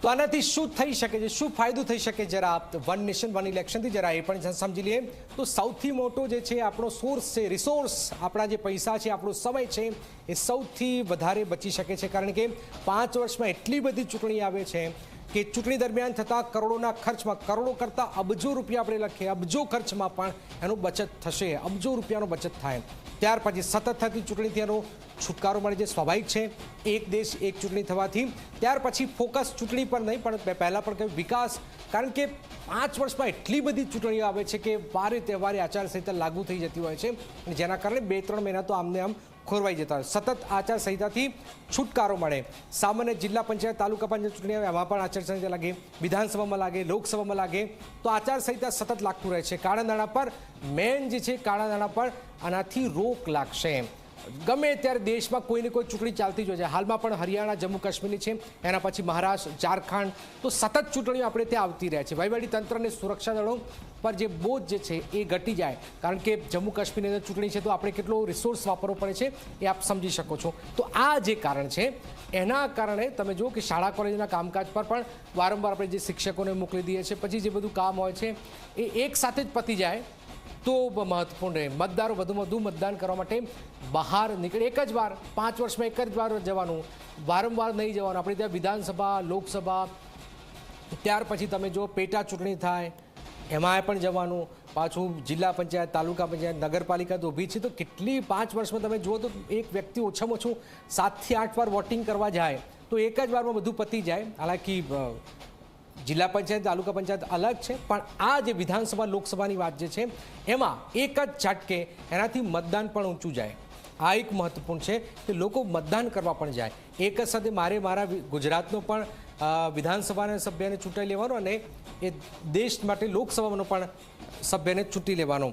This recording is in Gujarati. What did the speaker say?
તો આનાથી શું થઈ શકે છે, શું ફાયદો થઈ શકે, જરા વન નેશન વન ઇલેક્શનથી જરા એ પણ સમજી લઈએ. તો સૌથી મોટો જે છે આપણો સોર્સ છે, રિસોર્સ, આપણા જે પૈસા છે, આપણો સમય છે, એ સૌથી વધારે બચી શકે છે. કારણ કે 5 વર્ષમાં એટલી બધી ચૂંટણી આવે છે કે ચૂંટણી દરમિયાન થતા કરોડોના ખર્ચમાં, કરોડો કરતાં અબજો રૂપિયા આપણે લખીએ, અબજો ખર્ચમાં પણ એનો બચત થશે, અબજો રૂપિયાનો બચત થાય. ત્યાર પછી સતત થતી ચૂંટણીથી એનો છુટકારો મળે છે, સ્વાભાવિક છે, એક દેશ એક ચૂંટણી થવાથી. ત્યાર પછી ફોકસ ચૂંટણી પર નહીં, પણ પહેલાં પણ કહ્યું વિકાસ. કારણ કે 5 વર્ષમાં એટલી બધી ચૂંટણીઓ આવે છે કે વારે તહેવારે આચારસંહિતા લાગુ થઈ જતી હોય છે, અને જેના કારણે 2-3 મહિના તો આમને આમ ખોરવાઈ જતા હોય. સતત આચારસંહિતાથી છુટકારો મળે. સામાન્ય જિલ્લા પંચાયત, તાલુકા પંચાયત ચૂંટણી આવે, એમાં પણ આચારસંહિતા લાગે, વિધાનસભામાં લાગે, લોકસભામાં લાગે, તો આચારસંહિતા સતત લાગતું રહે છે. કાળા નાણાં પર મેન જે છે, કાળા નાણાં પર આનાથી રોક લાગશે. ગમે ત્યારે દેશમાં કોઈને કોઈ ચૂંટણી ચાલતી જ હોય છે. હાલમાં પણ હરિયાણા, જમ્મુ કાશ્મીરની છે, એના પછી મહારાષ્ટ્ર, ઝારખંડ, તો સતત ચૂંટણીઓ આપણે ત્યાં આવતી રહે છે. વહીવટી તંત્ર અને સુરક્ષા દળો પર જે બોજ જે છે એ ઘટી જાય. કારણ કે જમ્મુ કાશ્મીરની અંદર ચૂંટણી છે, તો આપણે કેટલો રિસોર્સ વાપરવો પડે છે એ આપ સમજી શકો છો. તો આ જે કારણ છે, એના કારણે તમે જુઓ કે શાળા કોલેજના કામકાજ પર પણ વારંવાર આપણે જે શિક્ષકોને મોકલી દઈએ છીએ, પછી જે બધું કામ હોય છે એ એક સાથે જ પતી જાય તો મહત્વપૂર્ણ રહે. મતદારો વધુમાં વધુ મતદાન કરવા માટે બહાર નીકળે. એક જ વાર 5 વર્ષમાં એક જ વાર જવાનું, વારંવાર નહીં જવાનું. આપણે ત્યાં વિધાનસભા, લોકસભા, ત્યાર પછી તમે જો પેટા ચૂંટણી થાય એમાં પણ જવાનું, પાછું જિલ્લા પંચાયત, તાલુકા પંચાયત, નગરપાલિકા તો ઊભી છે. તો કેટલી 5 વર્ષમાં તમે જુઓ તો એક વ્યક્તિ ઓછામાં ઓછું 7 થી 8 વાર વોટિંગ કરવા જાય, તો એક જ વારમાં બધું પતી જાય. હાલાકી જિલ્લા પંચાયત, તાલુકા પંચાયત અલગ છે, પણ આ જે વિધાનસભા, લોકસભાની વાત જે છે એમાં એક જ ઝટકે એનાથી મતદાન પણ ઊંચું જાય. આ એક મહત્વપૂર્ણ છે કે લોકો મતદાન કરવા પણ જાય. એક જ સાથે મારા ગુજરાતનો પણ વિધાનસભાના સભ્યને ચૂંટાઈ લેવાનો અને એ દેશ માટે લોકસભાનો પણ સભ્યને ચૂંટી લેવાનો.